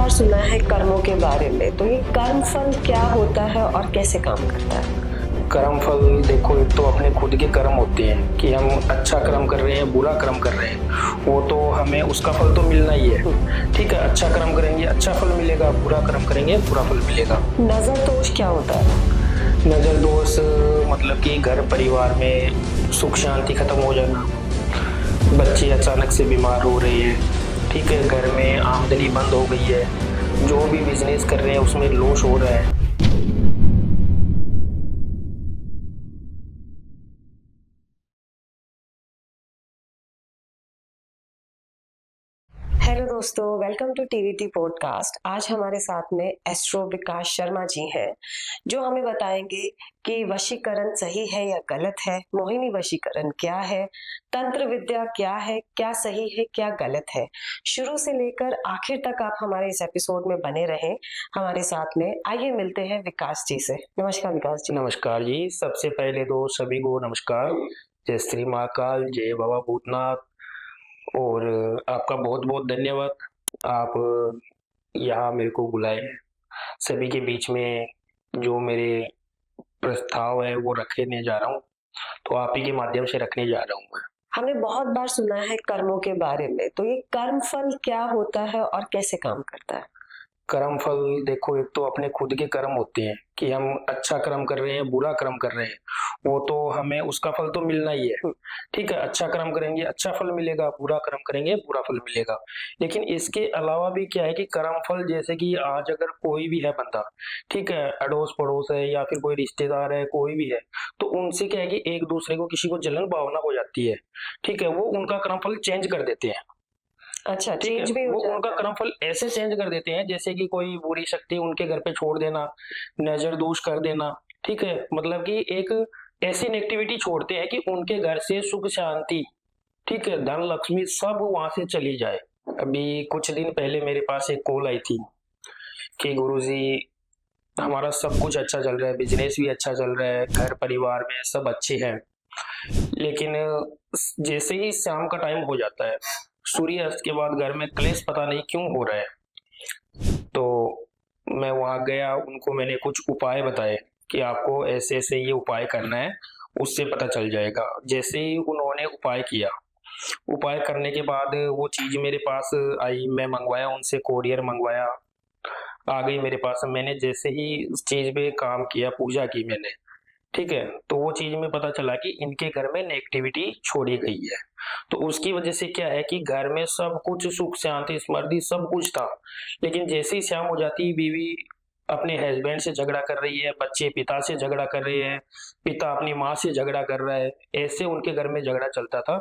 बार सुना है कर्मों के बारे में, तो ये कर्म फल क्या होता है और कैसे काम करता है? कर्म फल देखो, एक तो अपने खुद के कर्म होते हैं कि हम अच्छा कर्म कर रहे हैं, बुरा कर्म कर रहे हैं, वो तो हमें उसका फल तो मिलना ही है। ठीक है, अच्छा कर्म करेंगे अच्छा फल मिलेगा, बुरा कर्म करेंगे बुरा फल मिलेगा। नजर दोष क्या होता है? नजर दोष मतलब कि घर परिवार में सुख शांति खत्म हो जाना, बच्चे अचानक से बीमार हो रहे हैं, ठीक है, घर में आमदनी बंद हो गई है, जो भी बिजनेस कर रहे हैं उसमें लॉस हो रहा है। हेलो दोस्तों, वेलकम टू टीवीटी पॉडकास्ट। आज हमारे साथ में एस्ट्रो विकास शर्मा जी हैं, जो हमें बताएंगे कि वशीकरण सही है या गलत है, मोहिनी वशीकरण क्या है, तंत्र विद्या क्या है, क्या सही है क्या गलत है। शुरू से लेकर आखिर तक आप हमारे इस एपिसोड में बने रहें हमारे साथ में। आइए मिलते हैं विकास जी से। नमस्कार विकास जी। नमस्कार जी, सबसे पहले तो सभी को नमस्कार। जय श्री महाकाल, जय बाबा भूतनाथ। और आपका बहुत बहुत धन्यवाद, आप यहाँ मेरे को बुलाए सभी के बीच में। जो मेरे प्रस्ताव है वो रखने जा रहा हूँ, तो आप ही के माध्यम से रखने जा रहा हूँ मैं। हमने बहुत बार सुना है कर्मों के बारे में, तो ये कर्म फल क्या होता है और कैसे काम करता है? कर्म फल देखो, एक तो अपने खुद के कर्म होते हैं कि हम अच्छा कर्म कर रहे हैं, बुरा कर्म कर रहे हैं, वो तो हमें उसका फल तो मिलना ही है। ठीक है, अच्छा कर्म करेंगे अच्छा फल मिलेगा, बुरा कर्म करेंगे बुरा फल मिलेगा। लेकिन इसके अलावा भी क्या है कि कर्म फल, जैसे कि आज अगर कोई भी है बंदा, ठीक है, अड़ोस पड़ोस है या फिर कोई रिश्तेदार है, कोई भी है, तो उनसे क्या है कि एक दूसरे को किसी को जलन भावना हो जाती है। ठीक है, वो उनका कर्म फल चेंज कर देते हैं। अच्छा, ठीक है, चेंज भी हो वो उनका जाता है। कर्मफल ऐसे चेंज कर देते हैं जैसे कि कोई बुरी शक्ति उनके घर पे छोड़ देना, नजर दोष कर देना। ठीक है, मतलब कि एक ऐसी नेगेटिविटी छोड़ते हैं कि उनके घर से सुख शांति, ठीक है, धन लक्ष्मी सब वहां से चली जाए। अभी कुछ दिन पहले मेरे पास एक कॉल आई थी कि गुरुजी, हमारा सब कुछ अच्छा चल रहा है, बिजनेस भी अच्छा चल रहा है, घर परिवार में सब अच्छे हैं, लेकिन जैसे ही शाम का टाइम हो जाता है, सूर्यास्त के बाद घर में क्लेश पता नहीं क्यों हो रहा है। तो मैं वहां गया, उनको मैंने कुछ उपाय बताए कि आपको ऐसे ऐसे ये उपाय करना है, उससे पता चल जाएगा। जैसे ही उन्होंने उपाय किया, उपाय करने के बाद वो चीज मेरे पास आई, मैं मंगवाया, उनसे कोरियर मंगवाया, आ गई मेरे पास। मैंने जैसे ही इस चीज पे काम किया, पूजा की मैंने, ठीक है, तो वो चीज में पता चला कि इनके घर में नेगेटिविटी छोड़ी गई है। तो उसकी वजह से क्या है कि घर में सब कुछ सुख शांति समृद्धि सब कुछ था, लेकिन जैसे ही शाम हो जाती, बीवी अपने हस्बैंड से झगड़ा कर रही है, बच्चे पिता से झगड़ा कर रहे हैं, पिता अपनी माँ से झगड़ा कर रहा है, ऐसे उनके घर में झगड़ा चलता था।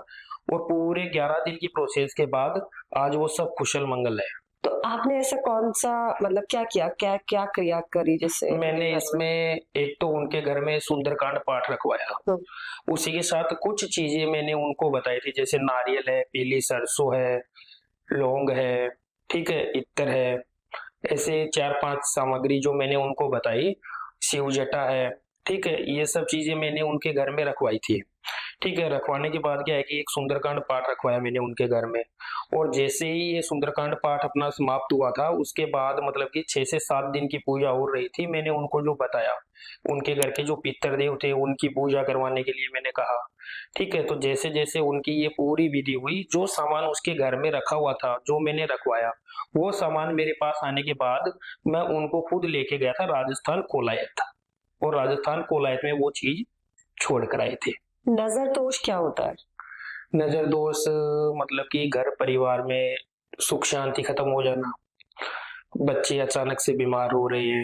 और पूरे 11 दिन की प्रोसेस के बाद आज वो सब कुशल मंगल है। तो आपने ऐसा कौन सा, मतलब क्या किया, क्या क्या क्रिया करी जिससे? मैंने इसमें एक तो उनके घर में सुंदरकांड पाठ रखवाया, उसी के साथ कुछ चीजें मैंने उनको बताई थी, जैसे नारियल है, पीली सरसों है, लौंग है, ठीक है, इत्र है, ऐसे 4-5 सामग्री जो मैंने उनको बताई, शिव जटा है, ठीक है, ये सब चीजें मैंने उनके घर में रखवाई थी। ठीक है, रखवाने के बाद क्या है कि एक सुंदरकांड पाठ रखवाया मैंने उनके घर में। और जैसे ही ये सुंदरकांड पाठ अपना समाप्त हुआ था, उसके बाद मतलब कि 6 से 7 दिन की पूजा हो रही थी, मैंने उनको जो बताया, उनके घर के जो पितृदेव थे उनकी पूजा करवाने के लिए मैंने कहा। ठीक है, तो जैसे जैसे उनकी ये पूरी विधि हुई, जो सामान उसके घर में रखा हुआ था, जो मैंने रखवाया, वो सामान मेरे पास आने के बाद मैं उनको खुद लेके गया था राजस्थान कोलायत, और राजस्थान कोलायत में वो चीज छोड़ कर आए थे। नजर दोष क्या होता है? नजर दोष मतलब कि घर परिवार में सुख शांति खत्म हो जाना, बच्चे अचानक से बीमार हो रहे हैं,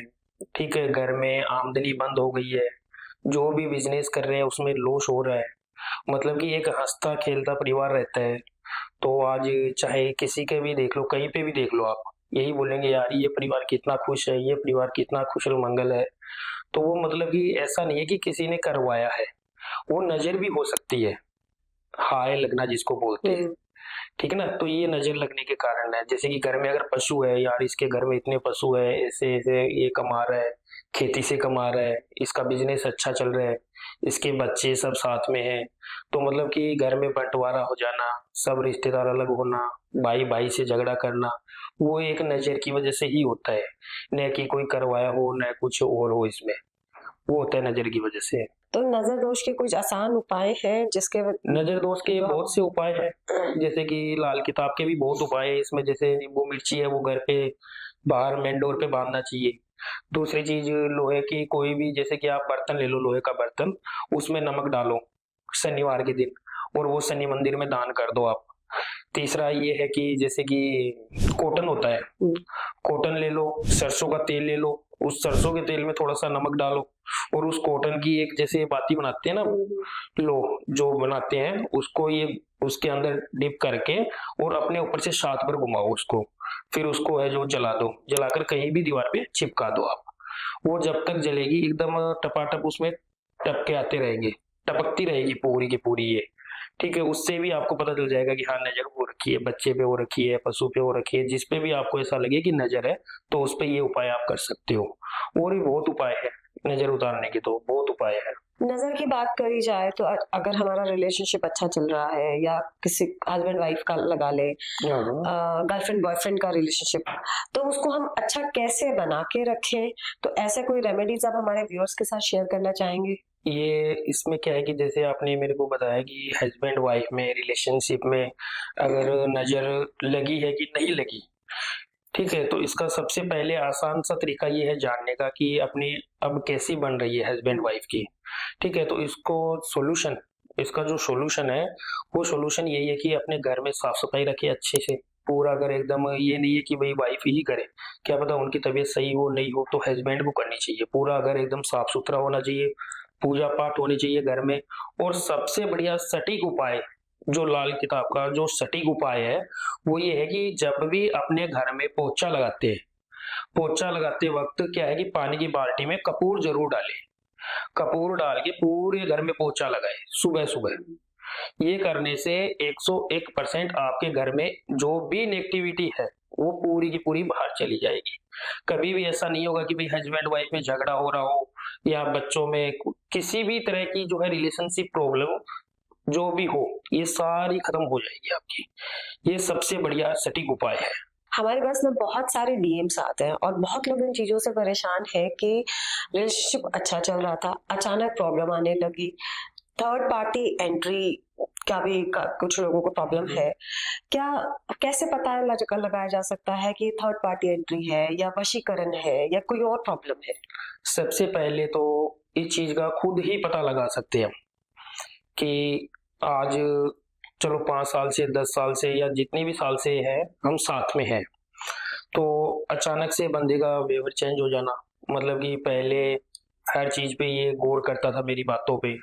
ठीक है, घर में आमदनी बंद हो गई है, जो भी बिजनेस कर रहे हैं उसमें लॉस हो रहा है। मतलब कि एक हंसता खेलता परिवार रहता है, तो आज चाहे किसी के भी देख लो, कहीं पे भी देख लो, आप यही बोलेंगे यार ये परिवार कितना खुश है, ये परिवार कितना कुशल मंगल है। तो वो मतलब कि ऐसा नहीं है कि किसी ने करवाया है, वो नजर भी हो सकती है, हाय लगना जिसको बोलते हैं। ठीक है ना, तो ये नजर लगने के कारण है। जैसे कि घर में अगर पशु है, यार इसके घर में इतने पशु है, ऐसे ऐसे ये कमा रहा है, खेती से कमा रहा है, इसका बिजनेस अच्छा चल रहा है, इसके बच्चे सब साथ में हैं, तो मतलब कि घर में बंटवारा हो जाना, सब रिश्तेदार अलग होना, भाई भाई से झगड़ा करना, वो एक नज़र की वज़ह से ही होता है, न कि कोई करवाया हो, न कुछ और हो इसमें। वो होता है नज़र की वज़ह से। तो नज़र दोष के कुछ आसान उपाय हैं जिसके नज़र दोष के बहुत से उपाय हैं, जैसे कि लाल किताब के भी बहुत उपाय हैं इसमें, जैसे नींबू मिर्ची है वो घर पे बाहर मेन डोर पे बाँधना चाहिए। दूसरी चीज़ लोहे की कोई भी, जैसे कि आप बर्तन ले लो, लोहे का बर्तन, उसमें नमक डालो शनिवार के दिन और वो शनि मंदिर में दान कर दो आप। तीसरा ये है कि जैसे कि कॉटन होता है, कॉटन ले लो, सरसों का तेल ले लो, उस सरसों के तेल में थोड़ा-सा नमक डालो और उस कॉटन की एक जैसे बाती बनाते हैं ना, लो जो बनाते हैं उसको ये उसके अंदर डिप करके और अपने ऊपर से 7 बार घुमाओ उसको। फिर उसको है जो जला दो, जलाकर कहीं भी दीवार पे चिपका दो आप। वो जब तक जलेगी एकदम टपाटप उसमें टपके आते रहेंगे, टपकती रहेगी पूरी की पूरी ये। ठीक है, उससे भी आपको पता चल जाएगा कि हाँ, नज़र हो रखी है, बच्चे पे हो रखी है, पशु पे हो रखी है, जिस पे भी आपको ऐसा लगे कि नज़र है, तो उस पे ये उपाय आप कर सकते हो। और भी बहुत उपाय है, नज़र उतारने के तो बहुत उपाय है। नज़र की बात करी जाए तो अगर हमारा रिलेशनशिप अच्छा चल रहा है या किसी हस्बैंड वाइफ का लगा ले, हाँ, हाँ। गर्लफ्रेंड बॉयफ्रेंड का रिलेशनशिप, तो उसको हम अच्छा कैसे बना के रखें? तो ऐसे कोई रेमेडीज़ आप हमारे व्यूअर्स के साथ शेयर करना चाहेंगे? ये इसमें क्या है कि जैसे आपने मेरे को बताया कि हस्बैंड वाइफ में रिलेशनशिप में अगर नज़र लगी है कि नहीं लगी, ठीक है, तो इसका सबसे पहले आसान सा तरीका ये है जानने का कि अपनी अब कैसी बन रही है हस्बैंड वाइफ की, ठीक है? तो इसका जो सॉल्यूशन है, वो सॉल्यूशन यही है कि अपने घर में साफ-सफाई रखें अच्छे से, पूरा अगर एकदम ये नहीं है कि भई वाइफ ही करे, क्या पता उनकी तबीयत सही हो, नहीं हो, तो हस्बैंड को करनी चाहिए। पूरा घर एकदम साफ-सुथरा होना चाहिए, पूजा-पाठ होनी चाहिए घर में और सबसे बढ़िया सटीक उपाय, जो लाल किताब का जो सटीक उपाय है, वो ये है कि जब भी अपने घर में पोछा लगाते वक़्त क्या है कि पानी की बाल्टी में कपूर ज़रूर डालें। कपूर डाल के पूरे घर में पोछा लगाएँ, सुबह-सुबह। ये करने से 101% आपके घर में जो भी नेगेटिविटी है, वो पूरी की पूरी बाहर चली जाएगी। कभी भी ऐसा नहीं होगा कि भई हस्बैंड वाइफ में झगड़ा हो रहा हो या बच्चों में किसी भी तरह की जो है रिलेशनशिप प्रॉब्लम जो भी हो, ये सारी खत्म हो जाएगी आपकी। ये सबसे बढ़िया सटीक उपाय है। हमारे पास ना बहुत सारे डीएम्स आते हैं और बहुत लोग इन चीज़ों से परेशान हैं कि रिलेशनशिप अच्छा चल रहा था, अचानक प्रॉब्लम आने लगी। थर्ड पार्टी एंट्री का भी कुछ लोगों को प्रॉब्लम है। क्या कैसे पता लगाया जा सकता है कि थर्ड पार्टी एंट्री है या वशीकरण है या कोई और प्रॉब्लम है? सबसे पहले तो इस चीज़ का खुद ही पता लगा सकते हैं कि आज चलो 5 साल से, 10 साल से या जितने भी साल से हैं, हम साथ में हैं। तो अचानक से बंदे का व्यवहार चेंज हो जाना, मतलब कि पहले हर चीज़ पे ये गौर करता था मेरी बातों पे।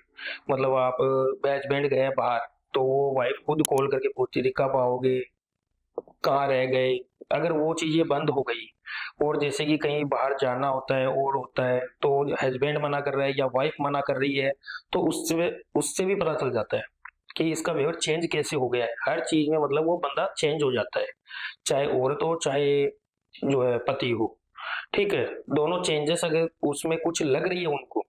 मतलब आप हस्बैंड गए बाहर, तो वो वाइफ़ खुद कॉल करके पूछती थी, "कब आओगे? कहाँ रह गए?" अगर वो चीज़ें बंद हो गई और जैसे कि कहीं बाहर जाना होता है और होता है, तो हस्बैंड मना कर रहा है या वाइफ़ मना कर रही है, तो उससे उससे भी पता चल जाता है कि इसका व्यवहार चेंज कैसे हो गया है। हर चीज़ में मतलब वो बंदा चेंज हो जाता है, चाहे औरत हो, चाहे जो है पति हो, ठीक है? दोनों चेंजेस अगर उसमें कुछ लग रही है उनको,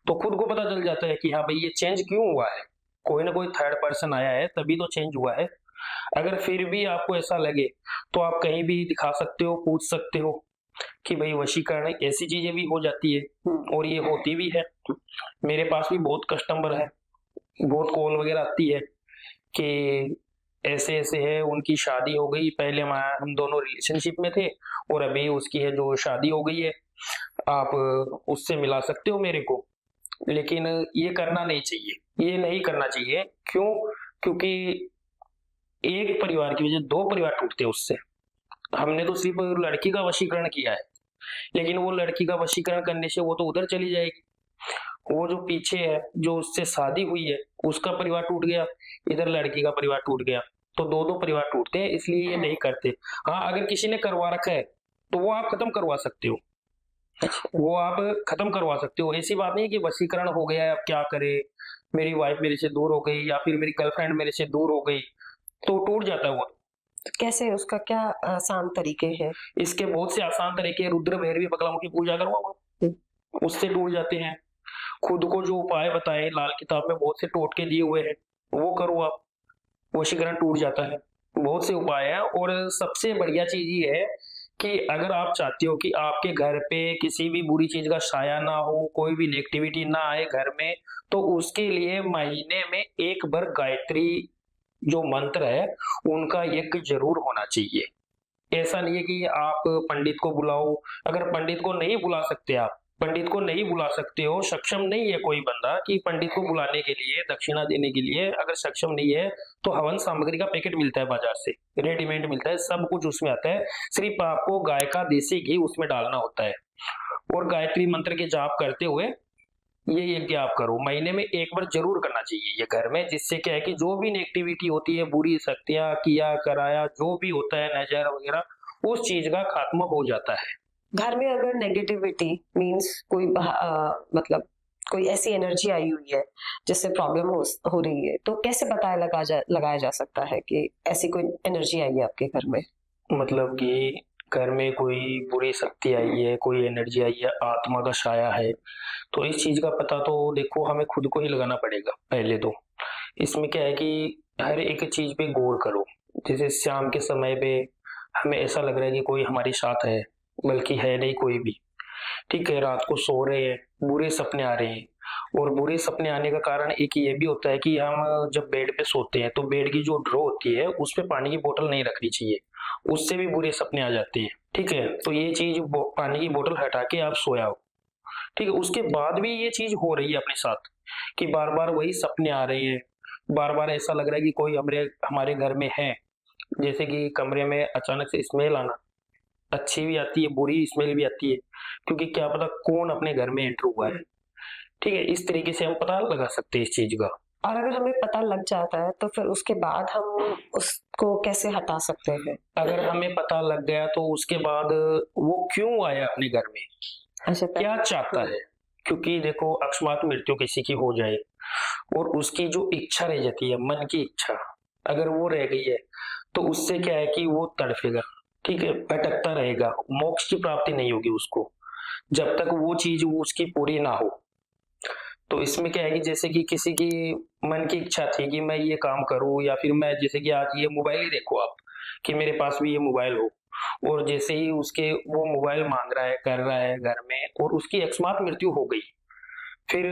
तो खुद को पता चल जाता है कि हाँ भाई ये चेंज क्यों हुआ है? कोई ना कोई थर्ड पर्सन आया है तभी तो चेंज हुआ है। अगर फिर भी आपको ऐसा लगे, तो आप कहीं भी दिखा सकते हो, पूछ सकते हो कि भई वशीकरण ऐसी चीज़ें भी हो जाती है और ये होती भी है। मेरे पास भी बहुत कस्टमर है, बहुत कॉल वगैरह आती है कि ऐसे-ऐसे है, उनकी शादी हो गई, पहले हम दोनों रिलेशनशिप में थे और अभी उसकी है जो शादी हो गई है, आप उससे मिला सकते हो मेरे को। लेकिन ये करना नहीं चाहिए, ये नहीं करना चाहिए, क्यों? क्योंकि एक परिवार की वजह 2 परिवार टूटते हैं उससे। हमने तो सिर्फ़ लड़की का वशीकरण किया है, लेकिन वो लड़की का वशीकरण करने से वो तो उधर चली जाएगी। वो जो पीछे है, जो उससे शादी हुई है, उसका परिवार टूट गया, इधर लड़की का परिवार टूट गया, तो 2-2 परिवार टूटते हैं, इसलिए ये नहीं करते। हाँ, अगर किसी ने करवा रखा है, तो वो आप खत्म करवा सकते हो। वो आप खत्म करवा सकते हो, ऐसी बात नहीं है कि वशीकरण हो गया है, अब क्या करें? मेरी वाइफ़ मेरे से दूर हो गई या फिर मेरी गर्लफ्रेंड मेरे से दूर हो गई, तो टूट जाता है वो। कैसे उसका क्या आसान तरीके हैं? इसके बहुत से आसान तरीके हैं, रुद्र, भैरवी, बगलामुखी पूजा करवाओ, हुँ। उससे टूट जाते हैं। खुद को जो उपाय बताए लाल किताब में बहुत से टोटके दिए हुए हैं, वो करो आप, वशीकरण टूट जाता है। बहुत से उपाय हैं और सबसे बढ़िया चीज़ ये है कि अगर आप चाहते हो कि आपके घर पे किसी भी बुरी चीज़ का साया ना हो, कोई भी नेगेटिविटी ना आए घर में, तो उसके लिए महीने में 1 बार गायत्री जो मंत्र है, उनका यज्ञ ज़रूर होना चाहिए। ऐसा नहीं है कि आप पंडित को बुलाओ, अगर पंडित को नहीं बुला सकते आप, पंडित को नहीं बुला सकते हो, सक्षम नहीं है कोई बंदा कि पंडित को बुलाने के लिए, दक्षिणा देने के लिए अगर सक्षम नहीं है, तो हवन सामग्री का पैकेट मिलता है बाज़ार से, रेडीमेड मिलता है, सब कुछ उसमें आता है, सिर्फ़ आपको गाय का देसी घी उसमें डालना होता है और गायत्री मंत्र के जाप करते हुए ये यज्ञ आप करो, महीने में 1 बार ज़रूर करना चाहिए ये घर में, जिससे क्या है कि जो भी नेगेटिविटी होती है, बुरी शक्तियाँ, किया कराया जो भी होता है नज़र वग़ैरह, उस चीज़ का खात्मा हो जाता है। घर में अगर नेगेटिविटी मीन्स मतलब कोई ऐसी एनर्जी आई हुई है जिससे प्रॉब्लम हो रही है, तो कैसे लगाया जा सकता है कि ऐसी कोई एनर्जी आई है आपके घर में? मतलब कि घर में कोई बुरी शक्ति आई है, कोई एनर्जी आई है, आत्मा का साया है, तो इस चीज़ का पता तो देखो हमें खुद को ही लगाना पड़ेगा पहले तो। इसमें क्या है कि हर एक चीज़ पे गौर करो। जैसे शाम के समय पे हमें ऐसा लग रहा है कि कोई हमारे साथ है, बल्कि है नहीं कोई भी। ठीक है, रात को सो रहे हैं, बुरे सपने आ रहे हैं और बुरे सपने आने का कारण एक ये भी होता है कि हम जब बेड पे सोते हैं, तो बेड की जो ड्रॉ होती है, उस पे पानी की बोतल नहीं रखनी चाहिए। उससे भी बुरे सपने आ जाते हैं। ठीक है, तो ये चीज़ पानी की बोतल हटा के आप सोया हो। ठीक है, उसके बाद भी ये चीज़ हो रही है अपने साथ कि बार-बार वही सपने आ रहे हैं, बार-बार ऐसा लग रहा है कि कोई हमारे हमारे घर में है। जैसे कि कमरे में अचानक से स्मेल आना, अच्छी भी आती है, बुरी स्मेल भी आती है, क्योंकि क्या पता कौन अपने घर में एंटर हुआ है। ठीक है, इस तरीके से हम पता लगा सकते हैं इस चीज़ का। और अगर हमें पता लग जाता है तो फिर उसके बाद हम उसको कैसे हटा सकते हैं? अगर हमें पता लग गया तो उसके बाद वो क्यों आया अपने घर में, अच्छा, क्या चाहता है? क्योंकि देखो अकस्मात मृत्यु किसी की हो जाए और उसकी जो इच्छा रह जाती है, मन की इच्छा, अगर वो रह गई है, तो उससे क्या है कि वो तड़फेगा, ठीक है? भटकता रहेगा, मोक्ष की प्राप्ति नहीं होगी उसको, जब तक वो चीज़ वो उसकी पूरी ना हो। तो इसमें क्या है कि जैसे कि किसी की मन की इच्छा थी कि मैं ये काम करूँ या फिर मैं जैसे कि आज ये मोबाइल ही देखो आप, कि मेरे पास भी ये मोबाइल हो और जैसे ही उसके वो मोबाइल माँग रहा है, कर रहा है घर में और उसकी अकस्मात मृत्यु हो गई। फिर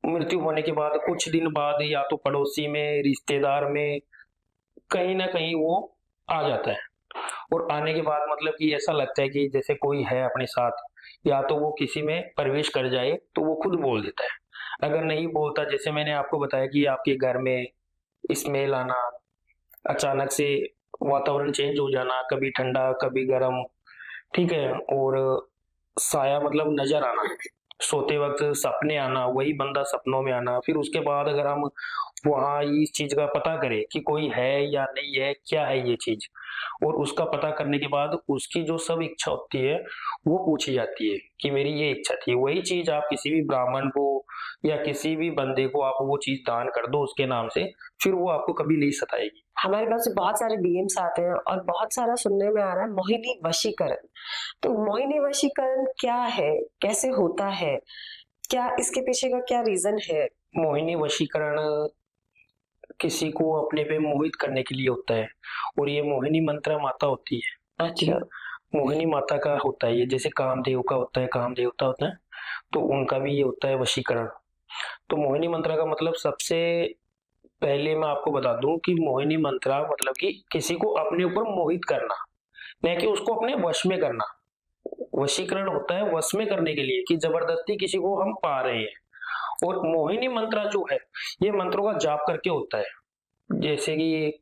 मृत्यु होने के बाद कुछ दिन बाद या तो पड़ोसी में, रिश्तेदार में, कहीं न कहीं वो आ जाता है और आने के बाद मतलब कि ऐसा लगता है कि जैसे कोई है अपने साथ, या तो वो किसी में प्रवेश कर जाए, तो वो खुद बोल देता है। अगर नहीं बोलता, जैसे मैंने आपको बताया कि आपके घर में स्मेल आना, अचानक से वातावरण चेंज हो जाना, कभी ठंडा, कभी गरम, ठीक है? और साया मतलब नज़र आना, सोते वक़्त सपने आना, वही बंदा सपनों में आना, फिर उसके बाद अगर हम वहाँ इस चीज़ का पता करें कि कोई है या नहीं है, क्या है ये चीज़? और उसका पता करने के बाद उसकी जो सब इच्छा होती है, वो पूछी जाती है कि मेरी ये इच्छा थी। वही चीज़ आप किसी भी ब्राह्मण को या किसी भी बंदे को आप वो चीज़ दान कर दो उसके नाम से, फिर वो आपको कभी नहीं सताएगी। हमारे पास बहुत सारे डीएम्स आते हैं और बहुत सारा सुनने में आ रहा है मोहिनी वशीकरण। तो मोहिनी वशीकरण क्या है? कैसे होता है? क्या इसके पीछे का क्या रीज़न है? मोहिनी वशीकरण किसी को अपने पे मोहित करने के लिए होता है और ये मोहिनी मंत्रा माता होती है, ठीक है? अच्छा, मोहिनी माता का होता है ये, जैसे कामदेव का होता है, काम देवता होता है, तो उनका भी ये होता है वशीकरण। तो मोहिनी मंत्रा का मतलब सबसे पहले मैं आपको बता दूँ कि मोहिनी मंत्रा मतलब कि किसी को अपने ऊपर मोहित करना, ना कि उसको अपने वश में करना। वशीकरण होता है वश में करने के लिए कि ज़बरदस्ती किसी को हम पा रहे हैं और मोहिनी मंत्र जो है, ये मंत्रों का जाप करके होता है। जैसे कि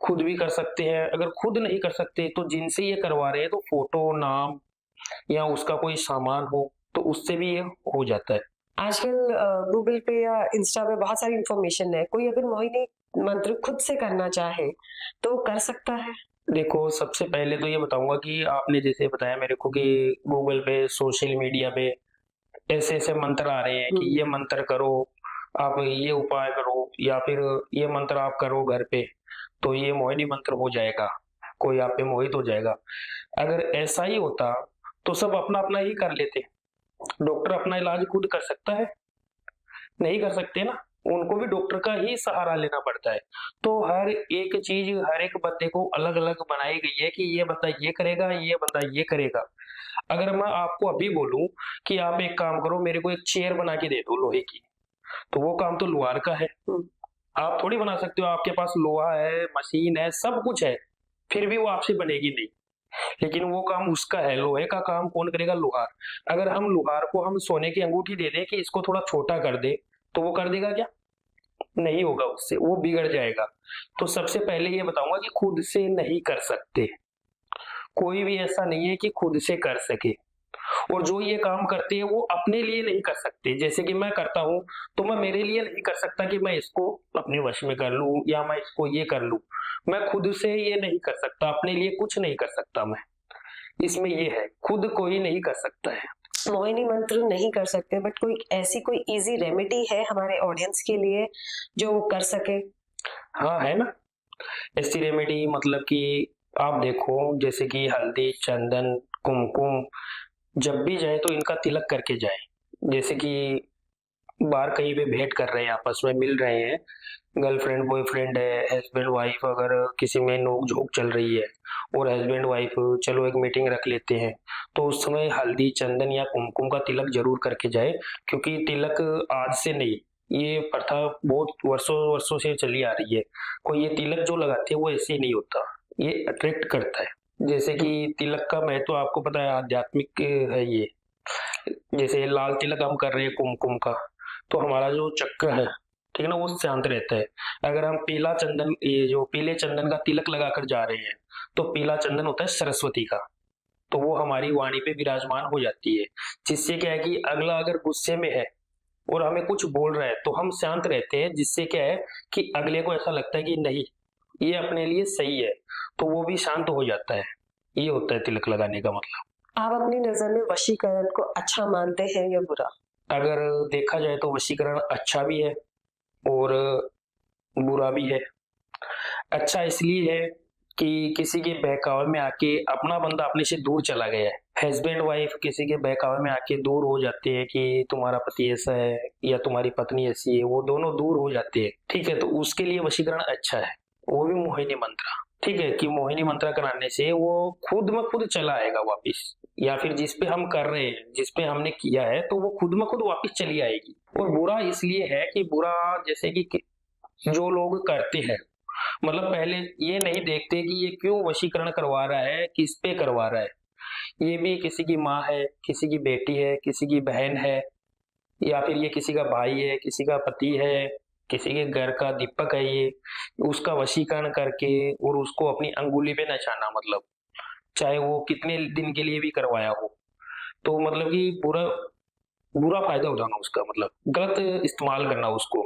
खुद भी कर सकते हैं, अगर खुद नहीं कर सकते तो जिनसे ये करवा रहे हैं तो फ़ोटो, नाम या उसका कोई सामान हो, तो उससे भी ये हो जाता है। आजकल गूगल पे या इंस्टा पे बहुत सारी इन्फॉर्मेशन है। कोई अगर मोहिनी मंत्र खुद से करना चाहे, तो वो कर सकता है? देखो, सबसे पहले तो ये बताऊँगा कि आपने जैसे बताया मेरे को कि गूगल पे, सोशल मीडिया पे ऐसे-ऐसे मंत्र आ रहे हैं कि हुँ। ये मंत्र करो, आप ये उपाय करो या फिर ये मंत्र आप करो घर पे, तो ये मोहिनी मंत्र हो जाएगा, कोई आप पे मोहित हो जाएगा। अगर ऐसा ही होता, तो सब अपना-अपना ही कर लेते। डॉक्टर अपना इलाज खुद कर सकता है? नहीं कर सकते ना। उनको भी डॉक्टर का ही सहारा लेना पड़ता है। तो हर एक चीज़ हर एक बंदे को अलग-अलग बनाई गई है कि ये बंदा ये करेगा, ये बंदा ये करेगा। अगर मैं आपको अभी बोलूँ कि आप एक काम करो, मेरे को एक चेयर बना के दे दो लोहे की, तो वो काम तो लुहार का है। हुँ, आप थोड़ी बना सकते हो, आपके पास लोहा है, मशीन है, सब कुछ है, फिर भी वो आपसे बनेगी नहीं। लेकिन वो काम उसका है, लोहे का काम कौन करेगा? लोहार। अगर हम लोहार को हम सोने की अंगूठी दे दें कि इसको थोड़ा छोटा कर दे, तो वो कर देगा क्या? नहीं होगा उससे, वो बिगड़ जाएगा। तो सबसे पहले ये बताऊँगा कि खुद से नहीं कर सकते। कोई भी ऐसा नहीं है कि खुद से कर सके। और जो ये काम करते हैं वो अपने लिए नहीं कर सकते। जैसे कि मैं करता हूँ, तो मैं मेरे लिए नहीं कर सकता कि मैं इसको अपने वश में कर लूँ या मैं इसको ये कर लूँ। मैं खुद से ये नहीं कर सकता, अपने लिए कुछ नहीं कर सकता मैं। इसमें ये है, खुद कोई नहीं कर सकता है। मोहिनी मंत्र नहीं कर सकते, बट कोई ऐसी कोई ईज़ी रेमेडी है हमारे ऑडियंस के लिए जो वो कर सकें? हाँ, है ना? ऐसी रेमेडी मतलब कि आप देखो जैसे कि हल्दी, चंदन, कुमकुम जब भी जाएँ तो इनका तिलक करके जाएँ। जैसे कि बाहर कहीं पे भेंट कर रहे हैं, आपस में मिल रहे हैं, गर्लफ्रेंड बॉयफ्रेंड है, हस्बैंड वाइफ अगर किसी में नोक-झोंक चल रही है और हस्बैंड वाइफ चलो एक मीटिंग रख लेते हैं, तो उस समय हल्दी, चंदन या कुमकुम का तिलक ज़रूर करके जाएँ क्योंकि तिलक आज से नहीं, ये प्रथा बहुत वर्षों-वर्षों से चली आ रही है। कोई ये तिलक जो लगाते हैं वो ऐसे ही नहीं होता, ये अट्रैक्ट करता है। जैसे कि तिलक का महत्व आपको पता है आध्यात्मिक है ये। जैसे लाल तिलक हम कर रहे हैं कुमकुम का, तो हमारा जो चक्र है, ठीक है ना, वो शांत रहता है। अगर हम पीला चंदन ये जो पीले चंदन का तिलक लगाकर जा रहे हैं, तो पीला चंदन होता है सरस्वती का, तो वो हमारी वाणी पे विराजमान हो जाती है। जिससे क्या है कि अगला अगर गुस्से में है और हमें कुछ बोल रहा है, तो हम शांत रहते हैं, जिससे क्या है कि अगले को ऐसा लगता है कि नहीं, ये अपने लिए सही है, तो वो भी शांत हो जाता है। ये होता है तिलक लगाने का मतलब। आप अपनी नज़र में वशीकरण को अच्छा मानते हैं या बुरा? अगर देखा जाए तो वशीकरण अच्छा भी है और बुरा भी है। अच्छा इसलिए है कि किसी के बहकावे में आके अपना बंदा अपने से दूर चला गया है। हस्बैंड वाइफ किसी के बहकावे में आके दूर हो जाते हैं कि तुम्हारा पति ऐसा है या तुम्हारी पत्नी ऐसी है, वो दोनों दूर हो जाते हैं। ठीक है, तो उसके लिए वशीकरण अच्छा है। वो भी मोहिनी मंत्र। ठीक है कि मोहिनी मंत्र कराने से वो खुद में खुद चला आएगा वापिस, या फिर जिस पे हम कर रहे हैं, जिस पे हमने किया है, तो वो खुद में खुद वापिस चली आएगी। और बुरा इसलिए है कि बुरा जैसे कि जो लोग करते हैं, मतलब पहले ये नहीं देखते कि ये क्यों वशीकरण करवा रहा है, किस पे करवा रहा है। ये भी किसी की माँ है, किसी की बेटी है, किसी की बहन है, या फिर ये किसी का भाई है, किसी का पति है, किसी के घर का दीपक है ये, उसका वशीकरण करके और उसको अपनी अंगुली पे नचाना, मतलब चाहे वो कितने दिन के लिए भी करवाया हो। तो मतलब कि पूरा बुरा फ़ायदा उठाना उसका, मतलब गलत इस्तेमाल करना उसको,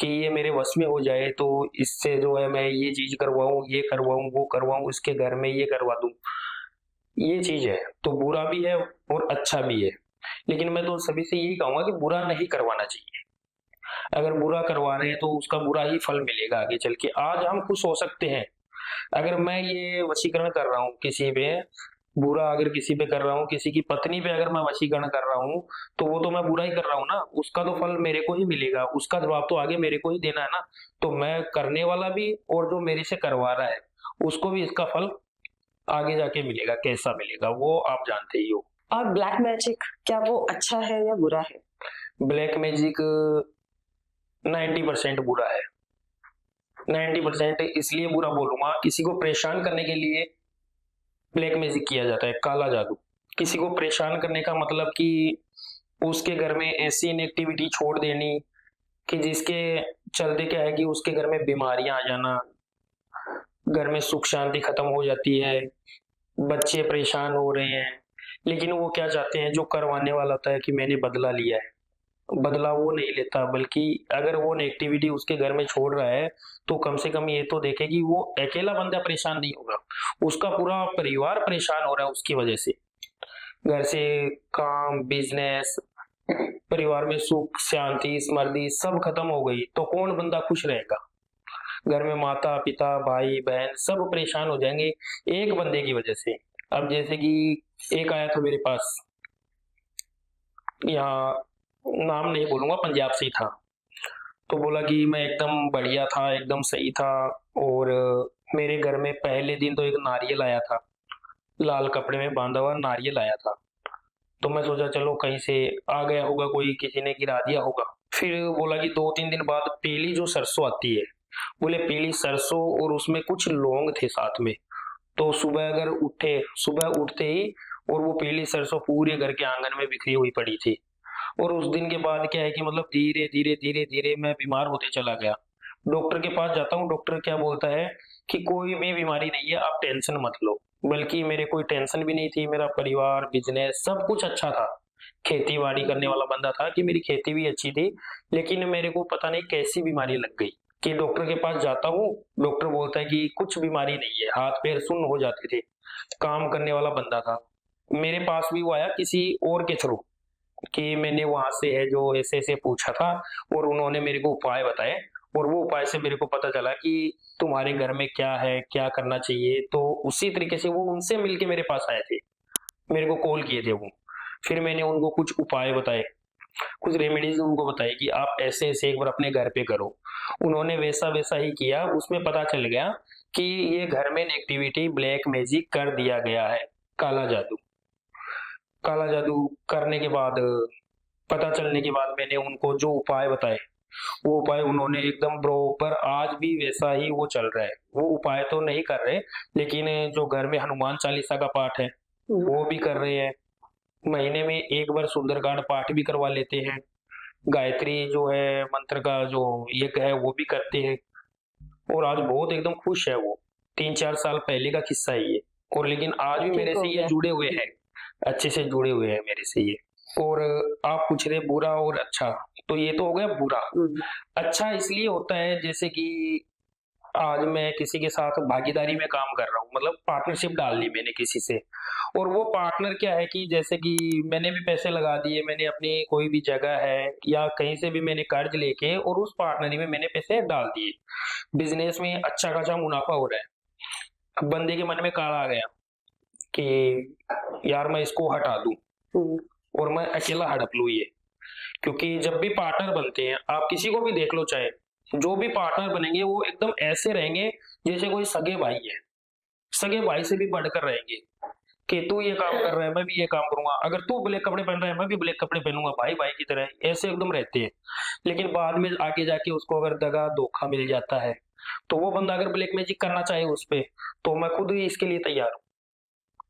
कि ये मेरे वश में हो जाए तो इससे जो है मैं ये चीज़ करवाऊँ, ये करवाऊँ, वो करवाऊँ, इसके घर में ये करवा दूँ। ये चीज़ है, तो बुरा भी है और अच्छा भी है। लेकिन मैं तो सभी से यही कहूँगा कि बुरा नहीं करवाना चाहिए। अगर बुरा करवा रहे हैं तो उसका बुरा ही फल मिलेगा आगे चल के। आज हम खुश हो सकते हैं, अगर मैं ये वशीकरण कर रहा हूँ किसी पे, बुरा अगर किसी पे कर रहा हूँ, किसी की पत्नी पे अगर मैं वशीकरण कर रहा हूँ, तो वो तो मैं बुरा ही कर रहा हूँ ना, उसका तो फल मेरे को ही मिलेगा, उसका जवाब तो आगे मेरे को ही देना है ना। तो मैं करने वाला भी और जो मेरे से करवा रहा है, उसको भी इसका फल आगे जाके मिलेगा, कैसा मिलेगा वो आप जानते ही हो। और ब्लैक मैजिक क्या वो अच्छा है या बुरा है? ब्लैक मैजिक 90% बुरा है। 90% इसलिए बुरा बोलूँगा, किसी को परेशान करने के लिए ब्लैक मैजिक किया जाता है, काला जादू। किसी को परेशान करने का मतलब कि उसके घर में ऐसी नेगेटिविटी छोड़ देनी कि जिसके चलते क्या है कि उसके घर में बीमारियां आ जाना, घर में सुख शांति खत्म हो जाती है, बच्चे परेशान हो रहे हैं। लेकिन वो क्या चाहते हैं, जो करवाने वाला होता है कि मैंने बदला लिया है, बदला वो नहीं लेता, बल्कि अगर वो नेगेटिविटी उसके घर में छोड़ रहा है, तो कम से कम ये तो देखे कि वो अकेला बंदा परेशान नहीं होगा, उसका पूरा परिवार परेशान हो रहा है उसकी वजह से। घर से काम, बिजनेस, परिवार में सुख, शांति, समृद्धि सब खत्म हो गई, तो कौन बंदा खुश रहेगा? घर में माता-पिता, भाई-बहन सब परेशान हो जाएँगे एक बंदे की वजह से। अब जैसे कि एक आया था मेरे पास, यहाँ नाम नहीं बोलूँगा, पंजाब से ही था। तो बोला कि मैं एकदम बढ़िया था, एकदम सही था और मेरे घर में पहले दिन तो एक नारियल आया था, लाल कपड़े में बाँधा हुआ नारियल आया था। तो मैं सोचा चलो कहीं से आ गया होगा, कोई किसी ने गिरा दिया होगा। फिर बोला कि 2-3 दिन बाद पीली जो सरसों आती है, बोले पीली सरसों और उसमें कुछ लौंग थे साथ में। तो सुबह उठते ही और वो पीली सरसों पूरे घर के आंगन में बिखरी हुई पड़ी थी। और उस दिन के बाद क्या है कि मतलब धीरे-धीरे मैं बीमार होते चला गया। डॉक्टर के पास जाता हूँ, डॉक्टर क्या बोलता है कि कोई भी बीमारी नहीं है, आप टेंशन मत लो। बल्कि मेरे कोई टेंशन भी नहीं थी, मेरा परिवार, बिज़नेस सब कुछ अच्छा था। खेती-बाड़ी करने वाला बंदा था कि मेरी खेती भी अच्छी थी, लेकिन मेरे को पता नहीं कैसी बीमारी लग गई कि डॉक्टर के पास जाता हूँ, डॉक्टर बोलता है कि कुछ बीमारी नहीं है, हाथ-पैर सुन्न हो जाते थे। काम करने वाला बंदा था। मेरे पास भी वो आया किसी और के थ्रू कि मैंने वहाँ से है जो ऐसे-ऐसे पूछा था और उन्होंने मेरे को उपाय बताए और वो उपाय से मेरे को पता चला कि तुम्हारे घर में क्या है, क्या करना चाहिए, तो उसी तरीके से वो उनसे मिलके मेरे पास आए थे। मेरे को कॉल किए थे वो। फिर मैंने उनको कुछ उपाय बताए, कुछ रेमेडीज़ उनको बताई कि आप ऐसे-ऐसे एक बार अपने घर पे करो। उन्होंने वैसा-वैसा ही किया, उसमें पता चल गया कि ये घर में नेगेटिविटी, ब्लैक मैजिक कर दिया गया है, काला जादू। काला जादू करने के बाद पता चलने के बाद मैंने उनको जो उपाय बताए, वो उपाय उन्होंने एकदम प्रॉपर आज भी वैसा ही वो चल रहा है। वो उपाय तो नहीं कर रहे, लेकिन जो घर में हनुमान चालीसा का पाठ है, हुँ, वो भी कर रहे हैं। महीने में 1 बार सुंदरकांड पाठ भी करवा लेते हैं। गायत्री जो है मंत्र का जो यज्ञ है वो भी करते हैं और आज बहुत एकदम खुश है वो। 3-4 साल पहले का किस्सा है ये और लेकिन आज भी ठीक मेरे हो से ये गया। जुड़े हुए हैं, अच्छे से जुड़े हुए हैं मेरे से ये। और आप पूछ रहे बुरा और अच्छा, तो ये तो हो गया बुरा। हुँ, अच्छा इसलिए होता है जैसे कि आज मैं किसी के साथ भागीदारी में काम कर रहा हूँ, मतलब पार्टनरशिप डाल ली मैंने किसी से और वो पार्टनर क्या है कि जैसे कि मैंने भी पैसे लगा दिए, मैंने अपनी कोई भी जगह है या कहीं से भी मैंने कर्ज लेके और उस पार्टनरी में मैंने पैसे डाल दिए। बिज़नेस में अच्छा खासा मुनाफ़ा हो रहा है। अब बंदे के मन में ख़्याल आ गया कि यार मैं इसको हटा दूँ हुँ, और मैं अकेला हड़प लूँ ये। क्योंकि जब भी पार्टनर बनते हैं, आप किसी को भी देख लो चाहे, जो भी पार्टनर बनेंगे वो एकदम ऐसे रहेंगे जैसे कोई सगे भाई है। सगे भाई से भी बढ़कर रहेंगे कि तू ये काम कर रहा है, मैं भी ये काम करूँगा। अगर तू ब्लैक कपड़े पहन रहा है, मैं भी ब्लैक कपड़े पहनूँगा, भाई-भाई की तरह, ऐसे एकदम रहते हैं। लेकिन बाद में आगे जाके उसको अगर दगा, धोखा मिल जाता है, तो वो बंदा अगर ब्लैक मैजिक करना चाहे उस पे, तो मैं खुद ही इसके लिए तैयार हूँ।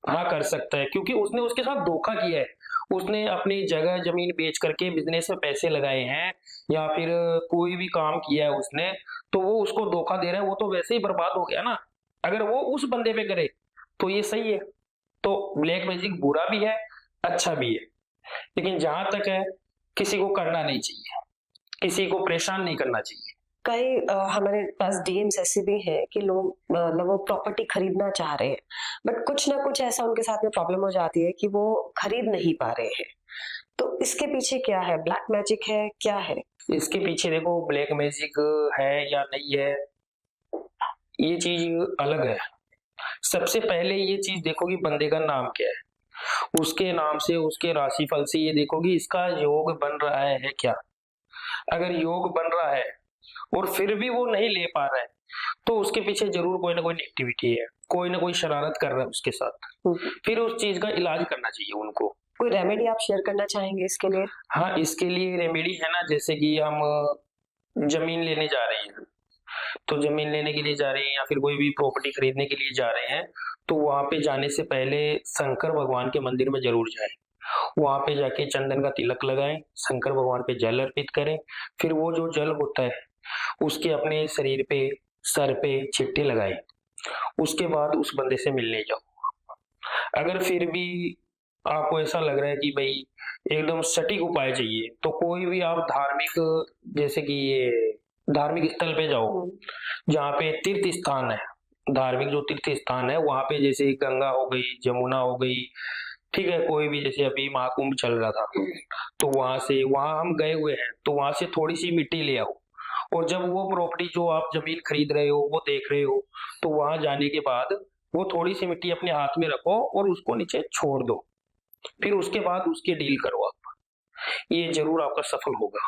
हाँ, कर सकता है क्योंकि उसने उसके साथ धोखा किया है। उसने अपनी जगह ज़मीन बेच करके बिज़नेस में पैसे लगाए हैं या फिर कोई भी काम किया है उसने, तो वो उसको धोखा दे रहा है, वो तो वैसे ही बर्बाद हो गया ना। अगर वो उस बंदे पे करे, तो ये सही है। तो ब्लैक मैजिक बुरा भी है, अच्छा भी है। लेकिन जहाँ तक है, किसी को करना नहीं चाहिए, किसी को परेशान नहीं करना चाहिए। कई हमारे पास डीएम्स ऐसे भी हैं कि लोग मतलब वो प्रॉपर्टी खरीदना चाह रहे हैं, बट कुछ ना कुछ ऐसा उनके साथ में प्रॉब्लम हो जाती है कि वो खरीद नहीं पा रहे हैं। तो इसके पीछे क्या है? ब्लैक मैजिक है, क्या है? इसके पीछे देखो ब्लैक मैजिक है या नहीं है, ये चीज़ अलग है। सबसे पहले ये चीज़ देखो कि बंदे का नाम क्या है। उसके नाम से, उसके राशिफल से ये देखो कि इसका योग बन रहा है क्या? अगर योग बन रहा है और फिर भी वो नहीं ले पा रहा है, तो उसके पीछे ज़रूर कोई ना कोई नेगेटिविटी है, कोई ना कोई शरारत कर रहा है उसके साथ। हुँ, फिर उस चीज़ का इलाज करना चाहिए उनको। कोई रेमेडी आप शेयर करना चाहेंगे इसके लिए? हाँ, इसके लिए रेमेडी है ना जैसे कि हम ज़मीन लेने जा रहे हैं, तो ज़मीन लेने के लिए जा रहे हैं या फिर कोई भी प्रॉपर्टी खरीदने के लिए जा रहे हैं, तो वहाँ पे जाने से पहले शंकर भगवान के मंदिर में ज़रूर जाएँ। वहाँ पे जाके चंदन का तिलक लगाएँ, शंकर भगवान पे जल अर्पित करें, फिर वो जो जल होता है, उसके अपने शरीर पे, सर पे छिट्टे लगाएँ। उसके बाद उस बंदे से मिलने जाओ। अगर फिर भी आपको ऐसा लग रहा है कि भई एकदम सटीक उपाय चाहिए, तो कोई भी आप धार्मिक जैसे कि ये धार्मिक स्थल पे जाओ, हुँ, जहाँ पे तीर्थ स्थान है, धार्मिक जो तीर्थ स्थान है, वहाँ पे जैसे गंगा हो गई, जमुना हो गई, ठीक है? कोई भी जैसे अभी महाकुंभ चल रहा था, तो वहाँ हम गए हुए हैं, तो वहाँ से थोड़ी-सी मिट्टी ले आओ और जब वो प्रॉपर्टी जो आप ज़मीन खरीद रहे हो, वो देख रहे हो, तो वहाँ जाने के बाद वो थोड़ी-सी मिट्टी अपने हाथ में रखो और उसको नीचे छोड़ दो। फिर उसके बाद उसकी डील करो आप। ये ज़रूर आपका सफल होगा।